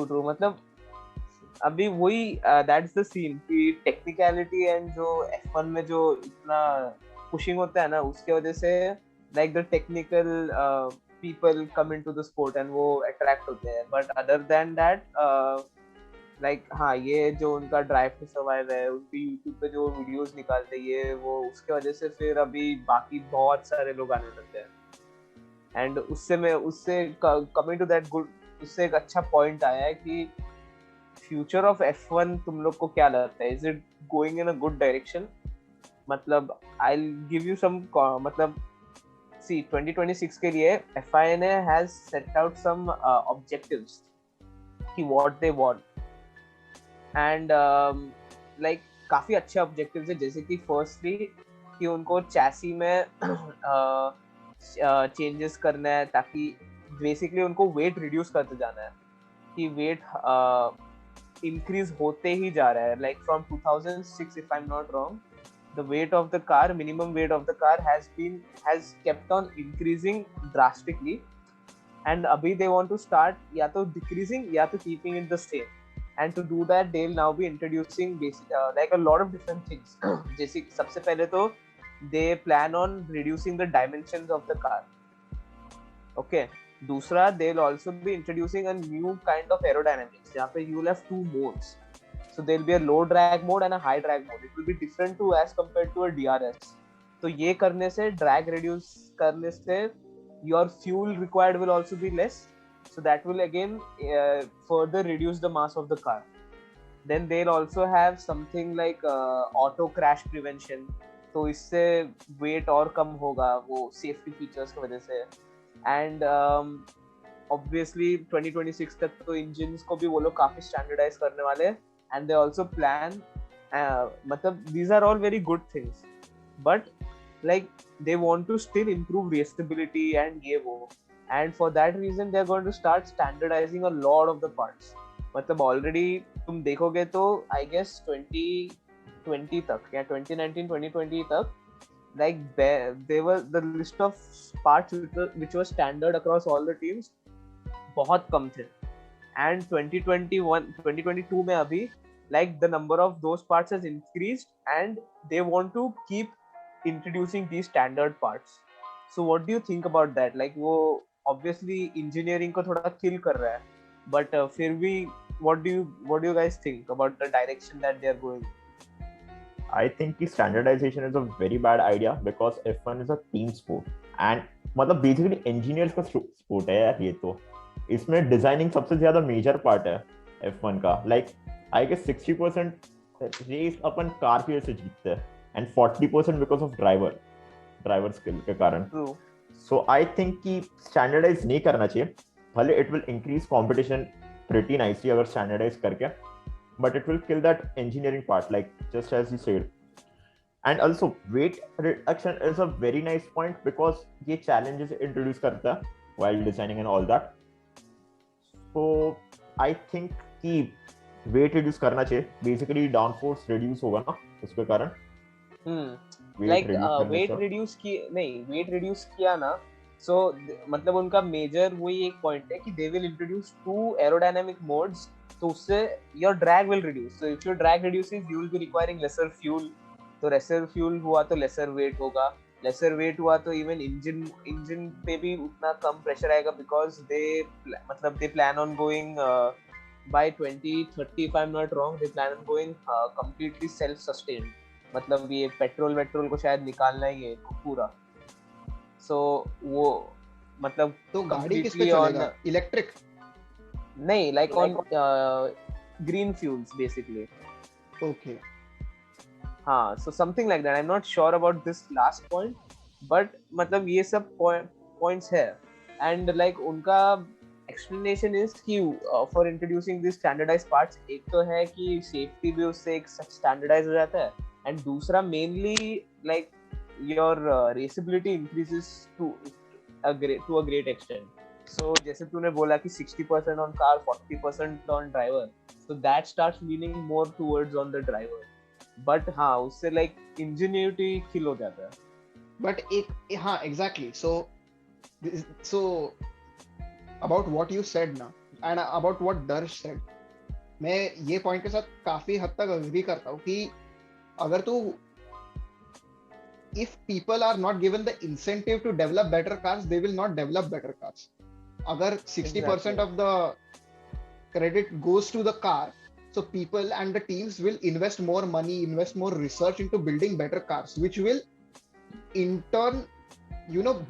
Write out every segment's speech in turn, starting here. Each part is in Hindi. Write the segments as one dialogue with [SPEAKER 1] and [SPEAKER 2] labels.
[SPEAKER 1] ट्रू मतलब अभी वही दैट्स द सीन कि टेक्निकलिटी एंड जो F1 में जो इतना पुशिंग होता है ना उसके वजह से like the technical people come into the sport and वो अट्रैक्ट होते हैं but other than that like हाँ ये जो उनका ड्राइव टू सर्वाइव है उनकी यूट्यूब पे जो वीडियोस निकालते हैं ये वो उसके वजह से फिर अभी बाकी बहुत सारे लोग आने लगते हैं एंड उससे कमिंग टू दैट गुड उससे एक अच्छा पॉइंट आया है कि फ्यूचर ऑफ F1 तुम लोग को क्या लगता है is it going in a good direction मतलब आई गिव यू सम मतलब सी 2026 के लिए FIA has set out some objectives कि what they want and like काफी अच्छे ऑब्जेक्टिव्स है जैसे कि फर्स्टली कि उनको चैसी में चेंजेस करना है ताकि बेसिकली उनको वेट रिड्यूस करते जाना है कि वेट increase होते ही जा रहा है like from 2006 if I'm not wrong the weight of the car minimum weight of the car has kept on increasing drastically and abhi they want to start ya to decreasing ya to keeping it the same and to do that they'll now be introducing like a lot of different things जैसे सबसे पहले तो they plan on reducing the dimensions of the car okay दूसरा they'll also be introducing a new kind of aerodynamics जहाँ पे you'll have two modes so there'll be a low drag mode and a high drag mode it will be different to as compared to a DRS तो ये करने से drag reduce करने से your fuel required will also be less so that will again further reduce the mass of the car then they'll also have something like auto crash prevention तो इससे weight और कम होगा वो safety features की वजह से एंड ऑब्वियसली 2026 तक तो इंजन्स को भी वो लोग काफी स्टैंडर्डाइज करने वाले हैं एंड दे आल्सो प्लान मतलब these are all very good things but like they want to still improve raceability and ये वो and for that reason they are going to start standardising a lot of the parts मतलब ऑलरेडी तुम देखोगे तो आई गेस 2020 तक या 2019-2020 तक like they were the list of parts which was standard across all the teams बहुत कम थे and 2022 में अभी like the number of those parts has increased and they want to keep introducing these standard parts so what do you think about that like वो obviously engineering को थोड़ा kill कर रहा है but फिर भी what do you guys think about the direction that they are going
[SPEAKER 2] I think कि standardization is a very bad idea because F1 is a team sport and मतलब basically engineers का sport है यार ये तो इसमें डिजाइनिंग सबसे ज्यादा मेजर पार्ट है F1 का like I guess 60% रेस अपन कार की वजह से जीतते हैं and 40% because of driver skill के कारण so I think कि standardize नहीं करना चाहिए भले it will increase competition pretty nicely अगर standardize करके but it will kill that engineering part like just as you said and also weight reduction is a very nice point because ये challenges introduce करता है while designing and all that so I think कि weight reduce करना चाहिए basically downforce reduce होगा ना उसके कारण
[SPEAKER 1] weight reduce किया ना so मतलब उनका मेजर वही एक पॉइंट है कि they will introduce two aerodynamic modes तो उससे your drag will reduce so if your drag reduces you will be requiring lesser fuel तो lesser fuel हुआ तो lesser weight होगा lesser weight हुआ तो even engine पे भी उतना कम pressure आएगा because they plan on going by 2030 if I'm not wrong they plan on going completely self sustained मतलब ये पेट्रोल को शायद निकालना ही है पूरा so वो मतलब
[SPEAKER 3] तो गाड़ी किस पे चलेगा इलेक्ट्रिक
[SPEAKER 1] नहीं like on green fuels basically
[SPEAKER 3] okay
[SPEAKER 1] हाँ so something like that I'm not sure about this last point but मतलब ये सब points है and like उनका explanation is कि for introducing these standardized parts एक तो है कि safety भी उससे एक standardized हो जाता है and दूसरा mainly like your raceability increases to a great extent so जैसे तूने बोला कि 60% on car 40% on driver so that starts leaning more towards on the driver but हाँ उससे like ingenuity kill हो जाता है
[SPEAKER 3] but हाँ exactly so about what you said ना एंड अबाउट व्हाट दर्श सेड, मैं ये पॉइंट के साथ काफी हद तक अग्री करता हूँ कि अगर तू if people are not given the incentive to develop better cars, they will not develop better cars. अगर 60% of the credit goes to the car, so people and the teams will invest more money, invest more research into building better cars, which will in turn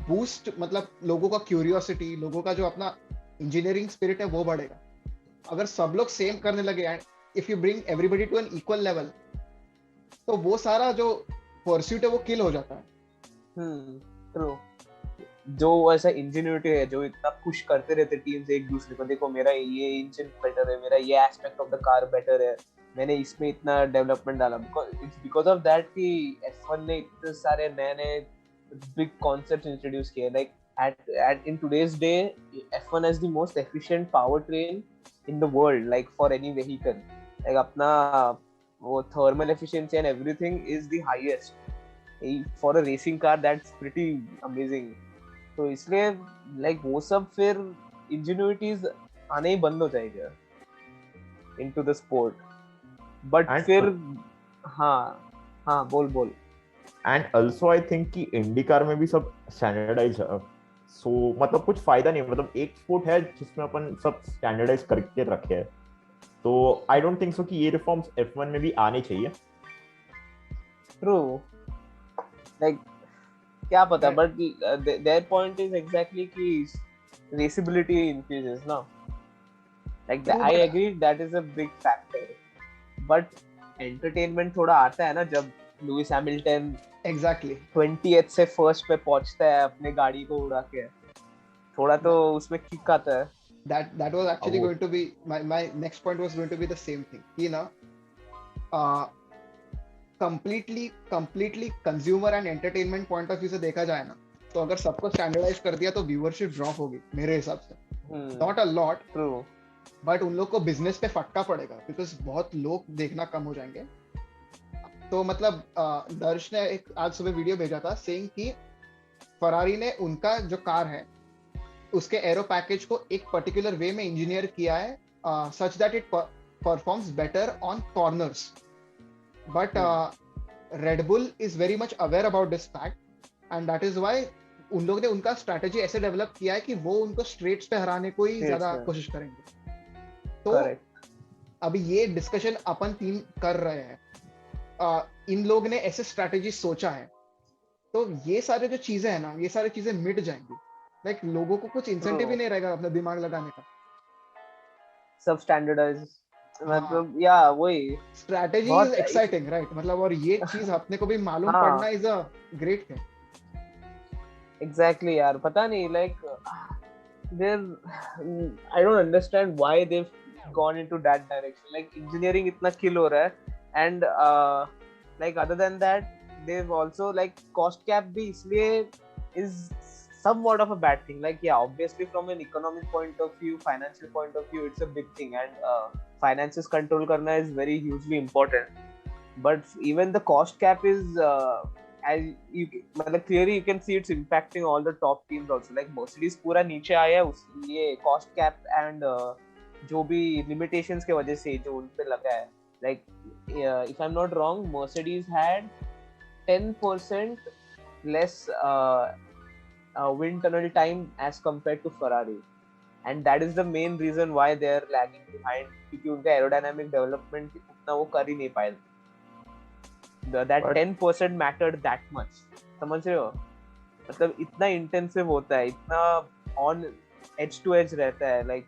[SPEAKER 3] boost, मतलब लोगों का क्यूरियोसिटी, लोगों का जो अपना इंजीनियरिंग स्पिरिट है वो बढ़ेगा. अगर सब लोग सेम करने लगे and if you bring everybody to an equal level, तो वो सारा जो परस्यूट है वो किल हो जाता है.
[SPEAKER 1] ट्रू. जो ऐसा इंजीनियरिटी है, जो इतना पुश करते रहते टीम्स एक दूसरे को, देखो मेरा ये इंजन बेटर है, मेरा ये aspect of the car better है, मैंने इसमें इतना डेवलपमेंट डाला, बिकॉज ऑफ दैट कि F1 ने इतने सारे नए नए बिग कॉन्सेप्ट्स इंट्रोड्यूस किए. Like at in today's day, F1 has the most efficient powertrain in the world, like for any vehicle. Like अपना वो thermal efficiency and everything is the highest. For a racing car, that's pretty amazing. तो इसलिए like वो सब फिर ingenuities आने ही बंद हो जाएगा into the sport. But फिर हाँ बोल.
[SPEAKER 2] And also I think कि IndyCar में भी सब standardize है. So मतलब कुछ फायदा नहीं, मतलब एक स्पोर्ट है जिसमें अपन सब स्टैंडर्डाइज करके रखे हैं. तो आई डोंट थिंक सो कि ये रिफॉर्म्स F1 में भी आने चाहिए.
[SPEAKER 1] ट्रू. लाइक क्या पता, but their point is exactly कि रेसिबिलिटी इंक्रीजेस ना. Like I agree that is a big factor, but entertainment थोड़ा आता है ना जब लुइस हैमिल्टन
[SPEAKER 3] एग्जैक्टली
[SPEAKER 1] 20th से फर्स्ट पे पहुंचता है अपने गाड़ी को उड़ा के, थोड़ा तो उसमें किक आता है.
[SPEAKER 3] that was actually going to be my next point was going to be the same thing कि ना completely consumer and entertainment point of view से देखा जाए ना, तो अगर सबको स्टैंडर्डाइज कर दिया तो व्यूअरशिप ड्रॉप होगी मेरे हिसाब से. Not a lot,
[SPEAKER 1] true,
[SPEAKER 3] but उन लोग को बिजनेस पे फटका पड़ेगा बिकॉज बहुत लोग देखना कम हो जाएंगे. तो मतलब दर्श ने एक आज सुबह वीडियो भेजा था सेइंग कि फरारी ने उनका जो कार है उसके एरो पैकेज को एक पर्टिकुलर वे में इंजीनियर किया है such that it performs better on corners. But red bull is very much aware about this fact and that is why उन लोगों ने उनका स्ट्रेटेजी ऐसे डेवलप किया है कि वो उनको स्ट्रेट्स पे हराने को ही ज्यादा कोशिश करेंगे. तो अभी ये डिस्कशन अपन तीन कर रहे हैं, इन लोग ने ऐसे स्ट्रैटेजी सोचा है, तो ये सारे जो चीजें हैं ना, ये सारी चीजें मिट जाएंगी. लाइक लोगों को कुछ इंसेंटिव ही नहीं रहेगा अपना दिमाग लगाने का.
[SPEAKER 1] सब स्टैंडर्डाइज, मतलब या वही
[SPEAKER 3] स्ट्रैटेजी इज एक्साइटिंग, राइट? मतलब और ये चीज अपने को भी मालूम पड़ना is a great thing.
[SPEAKER 1] Exactly यार, पता नहीं like I don't understand why they've gone into that direction. Like engineering इतना kill हो रहा है, and like other than that they've also like cost cap भी इसलिए is somewhat of a bad thing. Like yeah, obviously from an economic point of view, financial point of view, it's a big thing, and finances control करना is very hugely important. But even the cost cap is as you मतलब clearly you can see it's impacting all the top teams also. Like Mercedes पूरा नीचे आया है ये cost cap and जो भी limitations के वजह से जो उन पे लगा है. Like if I'm not wrong, Mercedes had 10% less wind tunnel time as compared to Ferrari, and that is the main reason why they are lagging behind, क्योंकि उनका aerodynamic development उतना वो कर ही नहीं पाए. That 10% mattered that much. समझ रहे हो? मतलब इतना intensive होता है, इतना on edge to edge रहता है. Like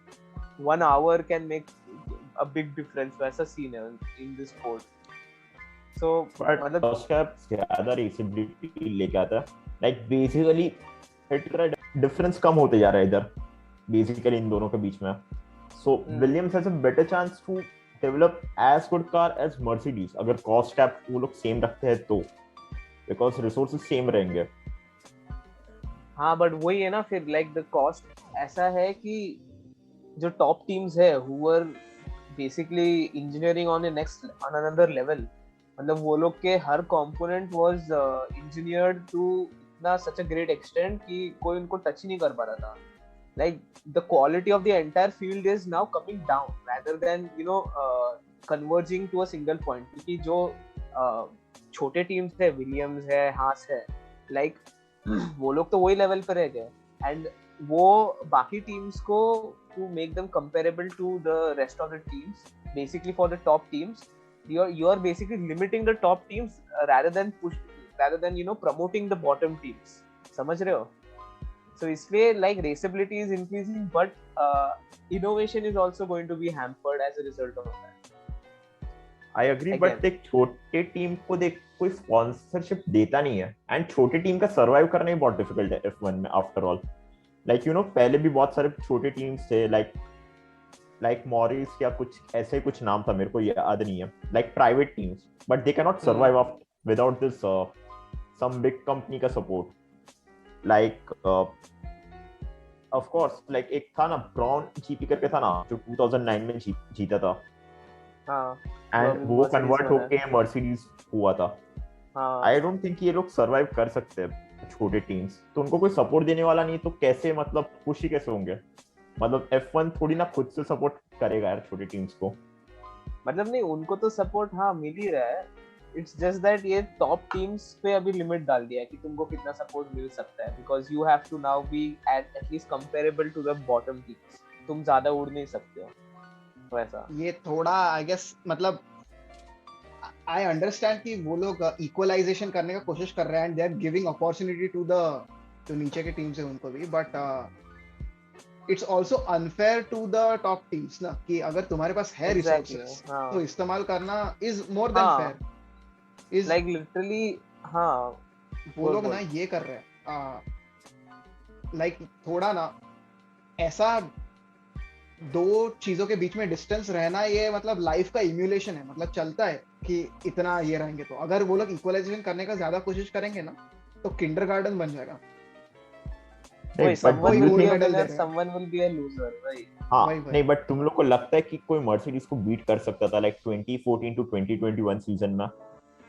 [SPEAKER 1] 1 hour can make a big difference. वैसा scene है in this sport. So मतलब
[SPEAKER 2] cost cap ज़्यादा रेसिबिलिटी लेके आता है. Like basically difference कम होते जा रहा है इधर basically इन दोनों के बीच में. So Williams has a better chance to develop as good car as Mercedes अगर cost cap वो लोग same रखते हैं तो, because resources same रहेंगे.
[SPEAKER 1] हाँ, but वही है ना फिर, like the cost ऐसा है कि जो top teams है who were basically engineering on another level, मतलब वो लोग के हर component was engineered to इतना such a great extent कि कोई उनको touch ही नहीं कर पा रहा था. like the quality of the entire field is now coming down rather than converging to a single point. क्योंकि जो छोटे टीम्स है, विलियम्स है, हास है, like वो लोग तो वही लेवल पर रह गए, एंड वो बाकी टीम्स को to make them comparable to the rest of the teams, basically for the top teams, you are basically limiting the top teams rather than promoting the bottom teams. समझ रहे हो? So इसलिए like raceability is increasing, but innovation is also going to be hampered as a result of that.
[SPEAKER 2] I agree, but देख छोटे टीम को देख कोई स्पॉन्सरशिप देता नहीं है, एंड छोटे टीम का सर्वाइव करना ही बहुत डिफिकल्ट है F1 में आफ्टर ऑल. लाइक पहले भी बहुत सारे छोटे टीम्स थे, लाइक मॉरिस या कुछ ऐसे कुछ नाम था, मेरे को याद नहीं है, like private teams, but they can not survive without this some big company का support. Like of course like एक था ना ब्राउन जीपी करके था ना, जो 2009 में जीता था, एंड वो कन्वर्ट होके मर्सिडीज हुआ था. आई डोंट थिंक ये लोग सर्वाइव कर सकते हैं छोटे टीम्स, तो उनको कोई सपोर्ट देने वाला नहीं, तो कैसे मतलब खुश ही कैसे होंगे? मतलब F1 थोड़ी ना खुद से सपोर्ट करेगा यार छोटी टीम्स को.
[SPEAKER 1] मतलब नहीं, उनको तो सपोर्ट मिल ही रहा है. इट्स जस्ट दैट ये टॉप टीम्स पे अभी लिमिट डाल दिया है कि तुमको कितना सपोर्ट मिल सकता है, because you have to now be at least comparable to the bottom teams. तुम ज्यादा उड़ नहीं सकते हो वैसा.
[SPEAKER 3] ये थोड़ा आई गेस मतलब आई अंडरस्टैंड कि वो लोग इक्वलाइजेशन करने का कोशिश कर रहे हैं, and they are giving opportunity to the जो नीचे के टीम्स है उनको भी, but it's also unfair to the top teams ना, कि अगर तुम्हारे पास है रिसोर्सेस तो इस्तेमाल करना is more than fair. Is
[SPEAKER 1] like literally
[SPEAKER 3] वो लोग ना ये कर रहे हैं लाइक थोड़ा ना ऐसा दो चीजों के बीच में डिस्टेंस रहना, ये मतलब लाइफ का इम्यूलेशन है. मतलब चलता है कि इतना ये रहेंगे, तो अगर वो लोग इक्वलाइजेशन करने का ज्यादा कोशिश करेंगे ना तो किंडरगार्टन बन जाएगा.
[SPEAKER 2] नहीं, बट तुम लोग को लगता है कि कोई मर्सिडीज को बीट कर सकता था लाइक 2014 टू 2021 सीजन में?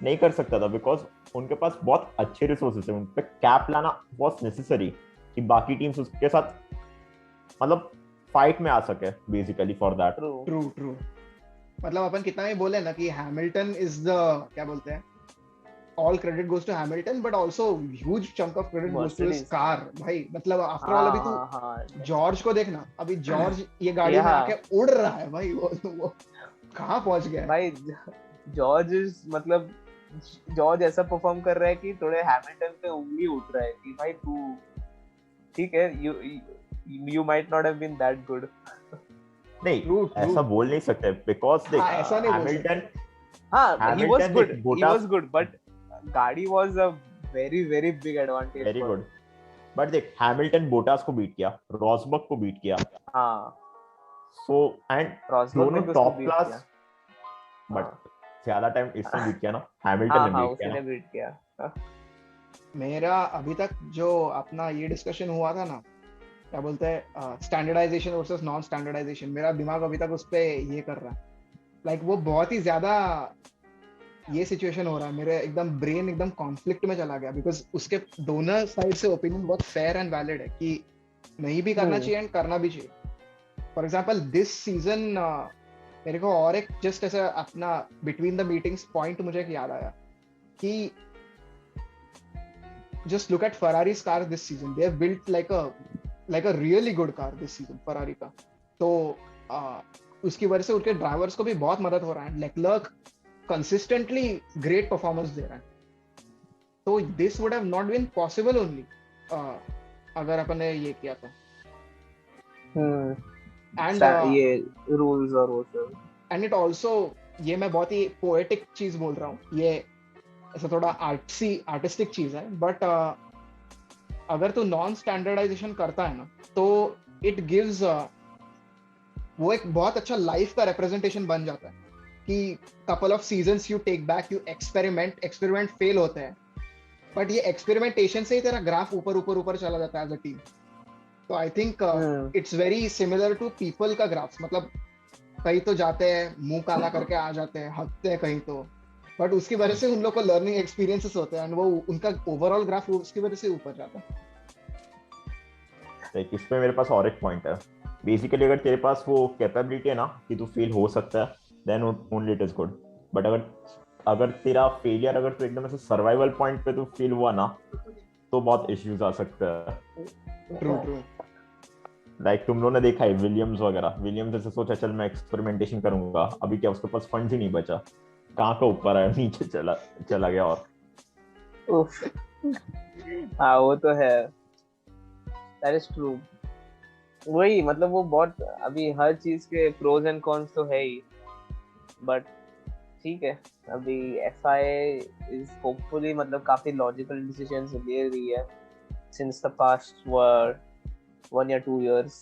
[SPEAKER 2] नहीं कर सकता था, बिकॉज उनके पास बहुत अच्छे रिसोर्सेस है. उन पे कैप लाना बहुत नेसेसरी कि बाकी टीम्स उसके साथ मतलब फाइट में आ सके, बेसिकली फॉर दैट.
[SPEAKER 3] ट्रू. मतलब अपन कितना भी बोले ना कि हैमिल्टन इज द क्या बोलते हैं, all credit goes to Hamilton, but also huge chunk of credit goes to his car. भाई मतलब आफ्टर ऑल अभी तू जॉर्ज को देखना, अभी जॉर्ज ये गाड़ी में आके उड़ रहा है भाई. वो कहाँ पहुंच गया
[SPEAKER 1] भाई? जॉर्ज ऐसा परफॉर्म कर रहा है कि थोड़े हैमिल्टन पे उंगली उठ रहा है कि भाई तू ठीक है, you might not have been that good.
[SPEAKER 2] नहीं, ऐसा बोल नहीं सकते, बिकॉज देख Hamilton
[SPEAKER 1] he was good, but गाड़ी was a very very big advantage.
[SPEAKER 2] Very good. But देख हैमिल्टन बोटास को बीट किया, रॉसबर्ग को बीट किया. So and दोनों टॉप क्लास, बट ज्यादा टाइम इसने बीट किया ना, हैमिल्टन ने बीट किया.
[SPEAKER 3] मेरा अभी तक जो अपना ये डिस्कशन हुआ था ना, क्या बोलते हैं स्टैंडर्डाइजेशन वर्सेस नॉन स्टैंडर्डाइजेशन, मेरा दिमाग अभी तक उस पे ये कर रहा है. लाइक वो बहुत ही ज्यादा ये सिचुएशन हो रहा है, मेरे एकदम ब्रेन एकदम कॉन्फ्लिक्ट में चला गया, बिकॉज उसके दोनों साइड से ओपिनियन बहुत फेयर एंड वैलिड है कि नहीं भी करना चाहिए एंड करना भी चाहिए. फॉर एग्जांपल दिस सीजन मेरे को और एक जस्ट ऐसा अपना बिटवीन द मीटिंग्स पॉइंट मुझे याद आया कि just look at फरारीज car this season. They have built like a really good car this season Ferrari का. तो उसकी वजह से उनके ड्राइवर्स को भी बहुत मदद हो रहा है. लेक्लर्क consistently great performance दे रहा है. तो this would have not been possible only अगर अपन ने ये किया था.
[SPEAKER 1] And ये rules और वो सब.
[SPEAKER 3] And it also, ये मैं बहुत ही poetic चीज बोल रहा हूँ, ये ऐसा थोड़ा artistic चीज है, but अगर तू नॉन स्टैंडर्डाइजेशन करता है ना, तो it gives वो एक बहुत अच्छा लाइफ का रिप्रेजेंटेशन बन जाता है कि couple of seasons you take back, you experiment fail होते हैं, but ये experimentation से ही तेरा ग्राफ ऊपर चला जाता है as a team. तो I think it's very similar to people का ग्राफ. मतलब कहीं तो जाते हैं मुंह काला करके आ जाते हैं, हकते हैं कहीं तो, but उसकी वजह से उन लोग को लर्निंग एक्सपीरियंसेस होते हैं, and वो उनका ओवरऑल ग्राफ उसकी वजह से ऊपर जाता है.
[SPEAKER 2] लाइक इस पे मेरे पास और एक पॉइंट है. बेसिकली अगर तेरे पास वो कैपेबिलिटी है ना कि तू फेल हो सकता है, then only it is good. But अगर अगर तेरा फेलियर, अगर तू एकदम ऐसे सर्वाइवल पॉइंट पे तू फेल हुआ ना, तो बहुत इश्यूज आ सकते हैं.
[SPEAKER 3] True true.
[SPEAKER 2] लाइक तुम लोगों ने देखा है विलियम्स वगैरह. विलियम्स ऐसे सोचा चल मैं एक्सपेरिमेंटेशन करूंगा, अभी क्या उसके पास फंड्स ही नहीं बचा, कहाँ का ऊपर आया नीचे चला चला गया. और
[SPEAKER 1] उफ, हाँ वो तो है, दैट इज ट्रू. वही मतलब वो बहुत, अभी हर चीज के प्रोज एंड कॉन्स तो है ही, बट ठीक है. अभी एफआई इज होपफुली मतलब काफी लॉजिकल डिसीजंस ले रही है सिंस द पास्ट 1 या 2 years.